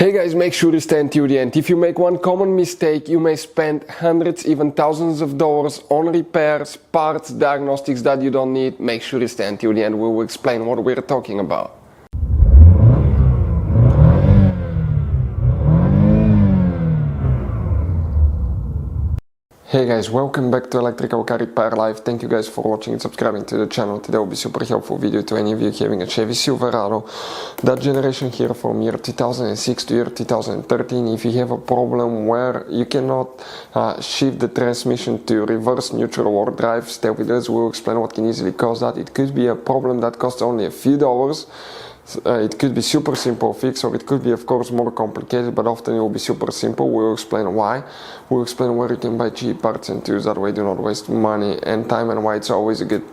Hey guys, make sure you stay until the end. If you make one common mistake, you may spend hundreds, even thousands of dollars on repairs, parts, diagnostics that you don't need. Make sure you stay until the end. We will explain what we're talking about. Hey guys, welcome back to Electrical Car Repair Live. Thank you guys for watching and subscribing to the channel. Today will be super helpful video to any of you having a Chevy Silverado. That generation here from year 2006 to year 2013. If you have a problem where you cannot shift the transmission to reverse, neutral or drive, stay with us. We'll explain what can easily cause that. It could be a problem that costs only a few dollars. It could be super simple fix, or it could be of course more complicated, but often it will be super simple. We'll explain why. We'll explain where you can buy cheap parts and tools, that way do not waste money and time, and why it's always a good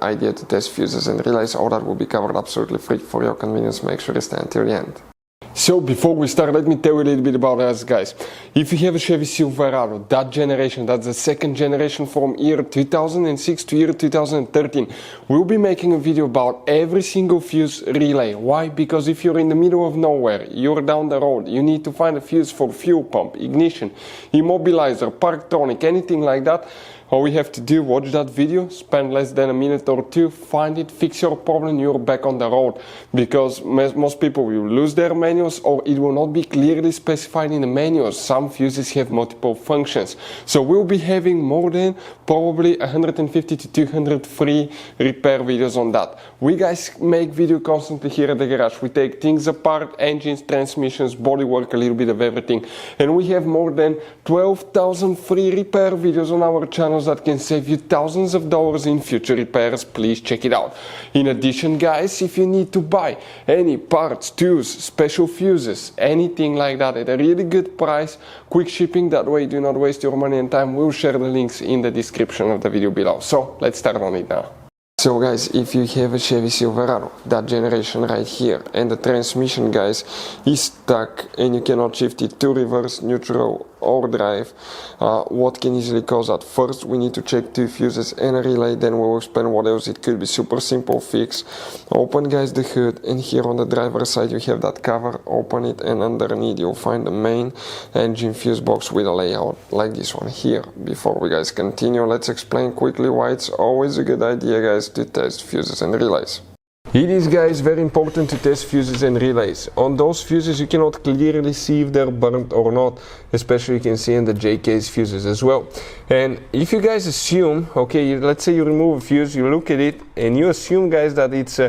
idea to test fuses and relays. All that will be covered absolutely free for your convenience. Make sure you stay until the end. So before we start, let me tell you a little bit about us guys. If you have a Chevy Silverado, that generation, that's the second generation from year 2006 to year 2013, we'll be making a video about every single fuse relay. Why? Because if you're in the middle of nowhere, you're down the road, you need to find a fuse for fuel pump, ignition, immobilizer, parktonic, anything like that, all we have to do, watch that video, spend less than a minute or two, find it, fix your problem, you're back on the road. Because most people will lose their manuals, or it will not be clearly specified in the manuals. Some fuses have multiple functions. So we'll be having more than probably 150 to 200 free repair videos on that. We guys make video constantly here at the garage. We take things apart, engines, transmissions, bodywork, a little bit of everything. And we have more than 12,000 free repair videos on our channel that can save you thousands of dollars in future repairs. Please check it out. In addition guys, if you need to buy any parts, tools, special fuses, anything like that at a really good price, quick shipping, that way do not waste your money and time, we'll share the links in the description of the video below. So let's start on it now. So guys, if you have a Chevy Silverado, that generation right here, and the transmission guys is stuck and you cannot shift it to reverse, neutral or drive, what can easily cause that? First we need to check two fuses and a relay, then we'll explain what else. It could be super simple fix. Open guys the hood, and here on the driver's side you have that cover. Open it, and underneath you'll find the main engine fuse box with a layout like this one here. Before we guys continue, let's explain quickly why it's always a good idea guys to test fuses and relays. It is guys very important to test fuses and relays. On those fuses you cannot clearly see if they're burnt or not, especially you can see in the J-case fuses as well. And if you guys assume, okay, let's say you remove a fuse, you look at it and you assume guys that it's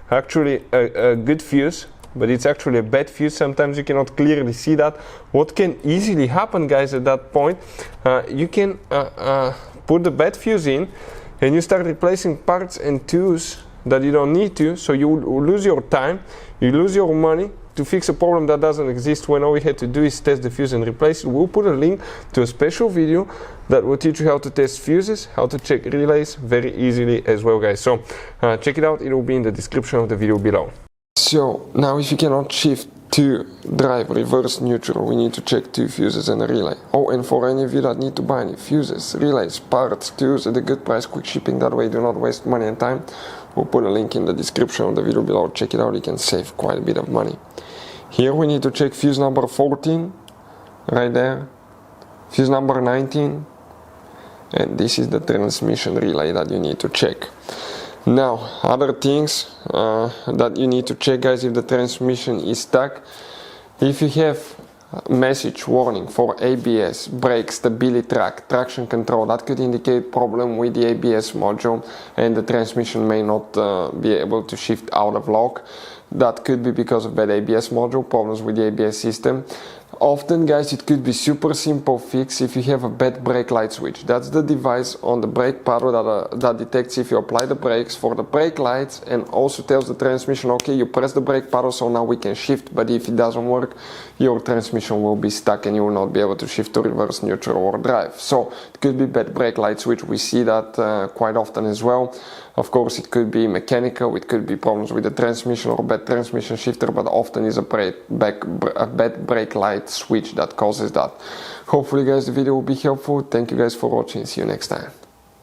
actually a good fuse, but it's actually a bad fuse, sometimes you cannot clearly see that. What can easily happen guys at that point, you can put the bad fuse in and you start replacing parts and tools that you don't need to, so you lose your time, you lose your money to fix a problem that doesn't exist, when all we had to do is test the fuse and replace it. We'll put a link to a special video that will teach you how to test fuses, how to check relays very easily as well guys. So check it out, it will be in the description of the video below. So now if you cannot shift to drive, reverse, neutral, we need to check two fuses and a relay. Oh, and for any of you that need to buy any fuses, relays, parts, tools at a good price, quick shipping, that way do not waste money and time, we'll put a link in the description of the video below. Check it out, you can save quite a bit of money. Here we need to check fuse number 14, right there, fuse number 19, and this is the transmission relay that you need to check. Now, other things that you need to check guys, if the transmission is stuck, if you have message warning for ABS, brake, stability track, traction control, that could indicate problem with the ABS module and the transmission may not be able to shift out of lock. That could be because of bad ABS module, problems with the ABS system. Often guys it could be super simple fix if you have a bad brake light switch. That's the device on the brake paddle that detects if you apply the brakes for the brake lights, and also tells the transmission, okay, you press the brake paddle so now we can shift, but if it doesn't work your transmission will be stuck and you will not be able to shift to reverse, neutral or drive. So it could be bad brake light switch, we see that quite often as well. Of course it could be mechanical, it could be problems with the transmission or bad transmission shifter, but often is a bad brake light switch that causes that. Hopefully guys the video will be helpful. Thank you guys for watching, see you next time.